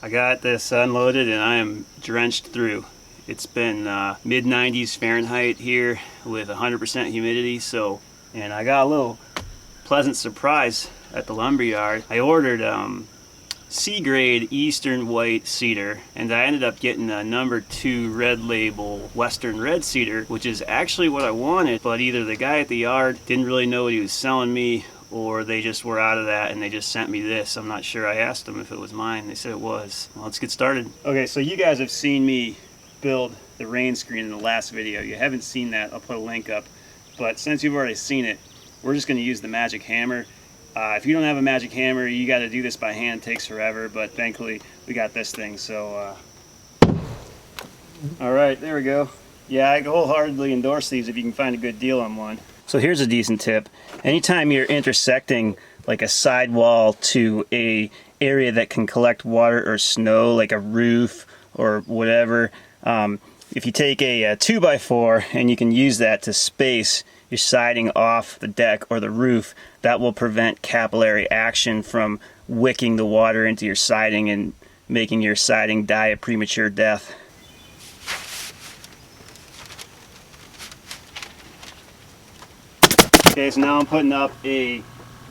I got this unloaded and I am drenched through. It's been mid 90s Fahrenheit here with 100% humidity, and I got a little pleasant surprise at the lumberyard. I ordered C-grade Eastern white cedar, and I ended up getting a number 2 red label Western red cedar, which is actually what I wanted, but either the guy at the yard didn't really know what he was selling me, or they just were out of that and they just sent me this. I'm not sure. I asked them if it was mine. They said it was. Well, let's get started. Okay, so you guys have seen me build the rain screen in the last video. You haven't seen that, I'll put a link up. But since you've already seen it, we're just going to use the magic hammer. If you don't have a magic hammer, you got to do this by hand. It takes forever, but thankfully we got this thing. So, all right, there we go. Yeah, I wholeheartedly endorse these if you can find a good deal on one. So here's a decent tip. Anytime you're intersecting like a sidewall to a area that can collect water or snow, like a roof or whatever, if you take a 2x4 and you can use that to space your siding off the deck or the roof, that will prevent capillary action from wicking the water into your siding and making your siding die a premature death. Okay, so now I'm putting up a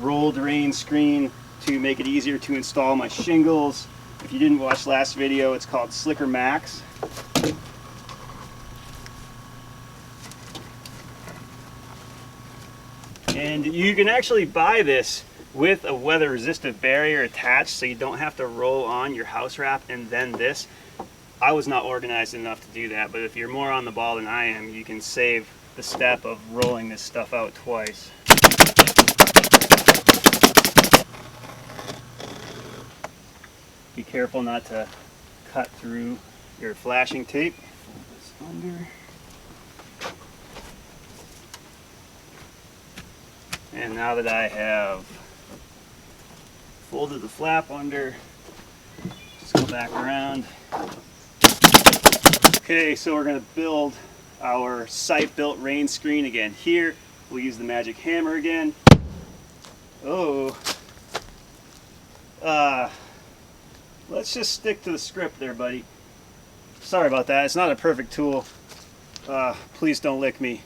rolled rain screen to make it easier to install my shingles. If you didn't watch last video, it's called Slicker Max. And you can actually buy this with a weather resistant barrier attached, so you don't have to roll on your house wrap and then this. I was not organized enough to do that, but if you're more on the ball than I am, you can save the step of rolling this stuff out twice. Be careful not to cut through your flashing tape. Fold this under. And now that I have folded the flap under, just go back around. Okay, so we're going to build our site-built rain screen again. Here, we'll use the magic hammer again. Oh, let's just stick to the script there, buddy. Sorry about that. It's not a perfect tool. Please don't lick me.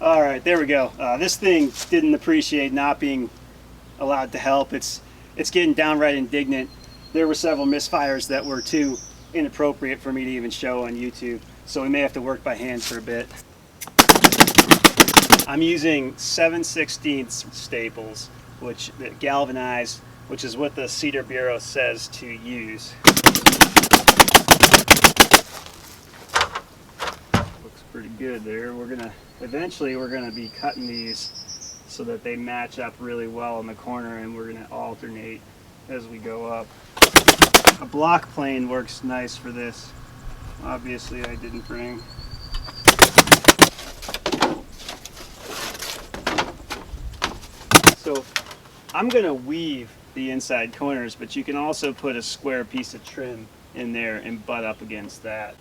All right, there we go. This thing didn't appreciate not being allowed to help. It's getting downright indignant. There were several misfires that were too inappropriate for me to even show on YouTube, so we may have to work by hand for a bit. I'm using 7/16 staples, which galvanized, which is what the Cedar Bureau says to use. Looks pretty good there. Eventually we're gonna be cutting these so that they match up really well in the corner, and we're gonna alternate as we go up. A block plane works nice for this. Obviously I didn't bring. So I'm gonna weave the inside corners, but you can also put a square piece of trim in there and butt up against that.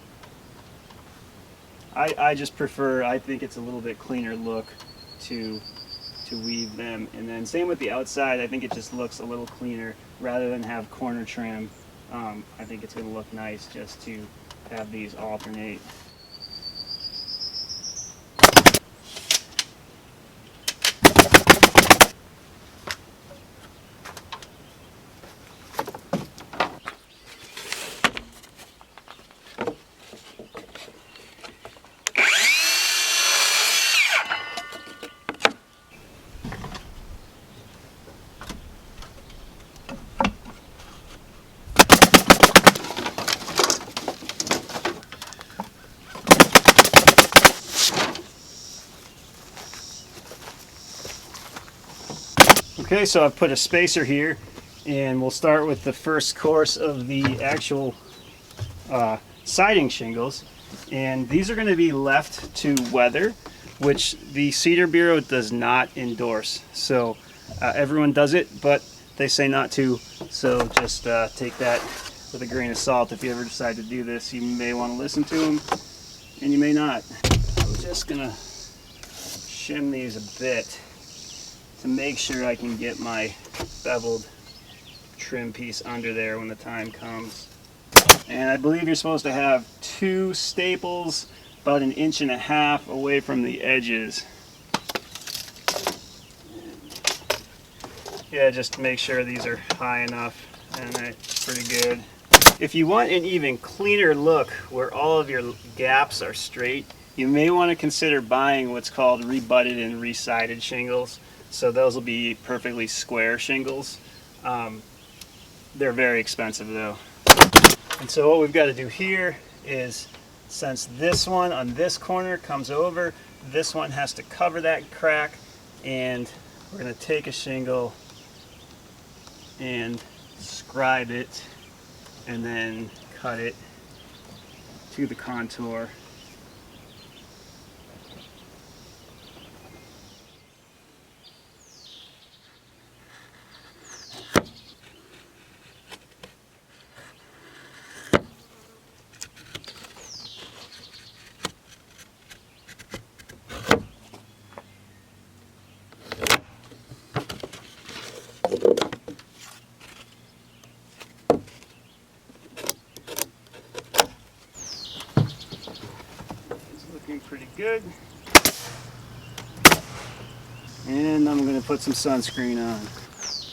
I just prefer, I think it's a little bit cleaner look to weave them. And then same with the outside, I think it just looks a little cleaner rather than have corner trim. I think it's going to look nice just to have these alternate. Okay, so I've put a spacer here, and we'll start with the first course of the actual siding shingles. And these are going to be left to weather, which the Cedar Bureau does not endorse. So everyone does it, but they say not to. So just take that with a grain of salt. If you ever decide to do this, you may want to listen to them, and you may not. I'm just going to shim these a bit to make sure I can get my beveled trim piece under there when the time comes. And I believe you're supposed to have 2 staples about 1.5 inches away from the edges. Yeah, just make sure these are high enough, and it's pretty good. If you want an even cleaner look where all of your gaps are straight, you may want to consider buying what's called rebutted and resided shingles. So those will be perfectly square shingles. They're very expensive though. And so what we've got to do here is, since this one on this corner comes over, this one has to cover that crack, and we're going to take a shingle and scribe it and then cut it to the contour. Pretty good. And I'm going to put some sunscreen on.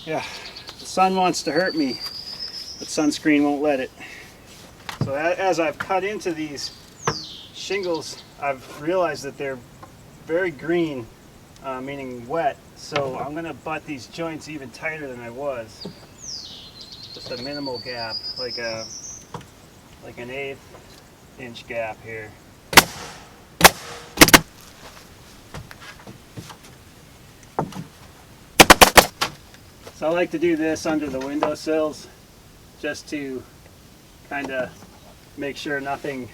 Yeah, the sun wants to hurt me, but sunscreen won't let it. So as I've cut into these shingles, I've realized that they're very green, meaning wet. So I'm going to butt these joints even tighter than I was. Just a minimal gap, like an 1/8 inch gap here. So I like to do this under the windowsills just to kind of make sure nothing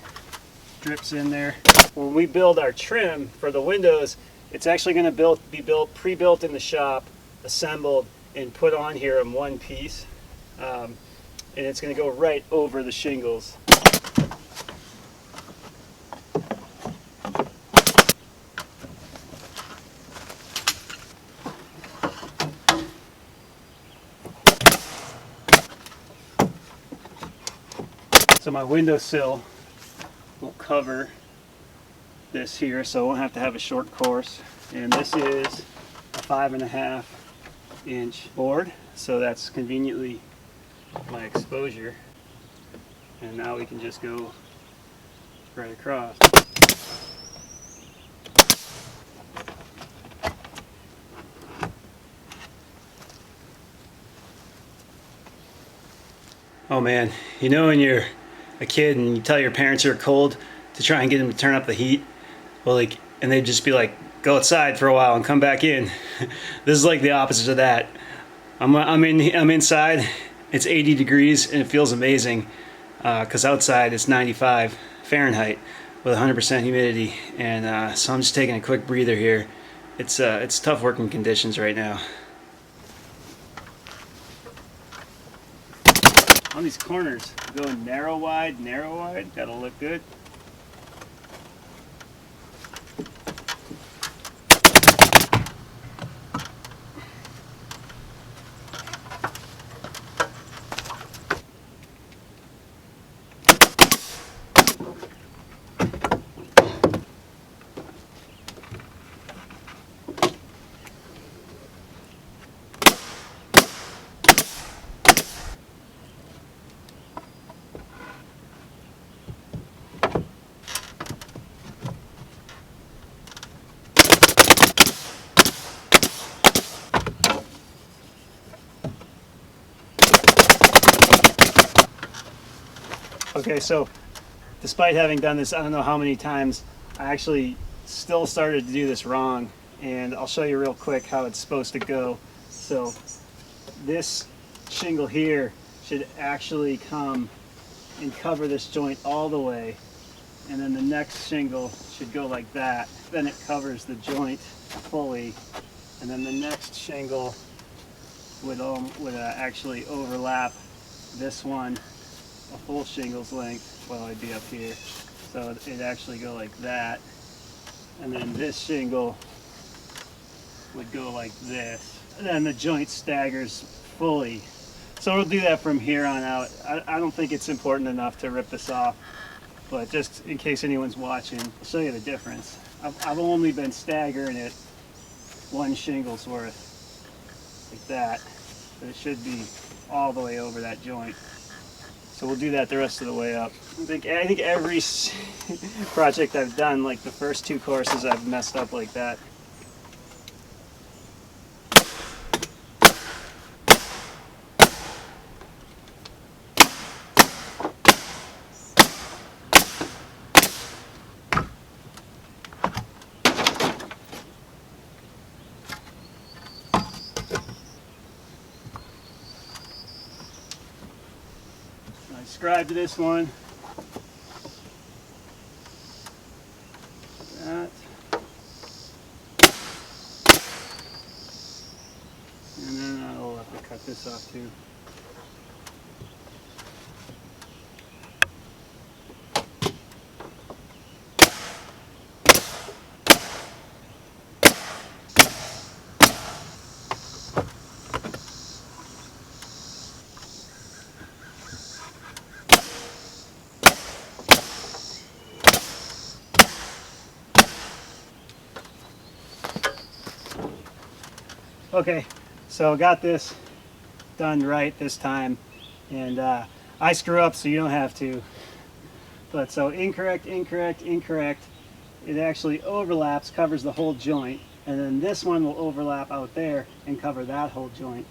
drips in there. When we build our trim for the windows, it's actually going to be pre-built in the shop, assembled, and put on here in one piece. And it's going to go right over the shingles. So my windowsill will cover this here, so I won't have to have a short course. And this is a 5.5 inch board, so that's conveniently my exposure. And now we can just go right across. Oh man, you know when you're a kid and you tell your parents you're cold to try and get them to turn up the heat, well, and they'd just be like, go outside for a while and come back in. This is like the opposite of that. I'm inside, it's 80 degrees and it feels amazing, because outside it's 95 Fahrenheit with 100% humidity, and so I'm just taking a quick breather here. It's tough working conditions right now. On these corners, going narrow wide, gotta look good. Okay, so despite having done this I don't know how many times, I actually still started to do this wrong, and I'll show you real quick how it's supposed to go. So this shingle here should actually come and cover this joint all the way, and then the next shingle should go like that. Then it covers the joint fully, and then the next shingle would actually overlap this one a full shingle's length while I'd be up here. So it'd actually go like that, and then this shingle would go like this, and then the joint staggers fully. So we'll do that from here on out. I don't think it's important enough to rip this off, but just in case anyone's watching, I'll show you the difference. I've only been staggering it 1 shingle's worth, like that, but it should be all the way over that joint. So we'll do that the rest of the way up. I think every project I've done, like the first 2 courses, I've messed up like that. Subscribe to this one. That. And then I'll have to cut this off too. Okay, so I got this done right this time, and I screw up so you don't have to. But so incorrect, incorrect, incorrect. It actually overlaps, covers the whole joint, and then this one will overlap out there and cover that whole joint,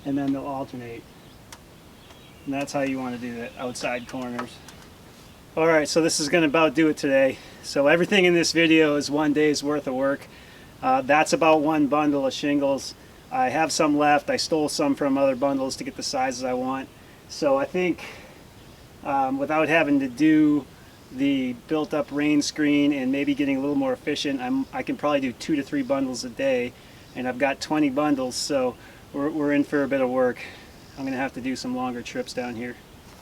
and then they'll alternate. And that's how you want to do the outside corners. Alright, so this is going to about do it today. So everything in this video is 1 day's worth of work. That's about 1 bundle of shingles. I have some left. I stole some from other bundles to get the sizes I want. So I think without having to do the built-up rain screen and maybe getting a little more efficient, I can probably do 2 to 3 bundles a day, and I've got 20 bundles, so we're in for a bit of work. I'm going to have to do some longer trips down here.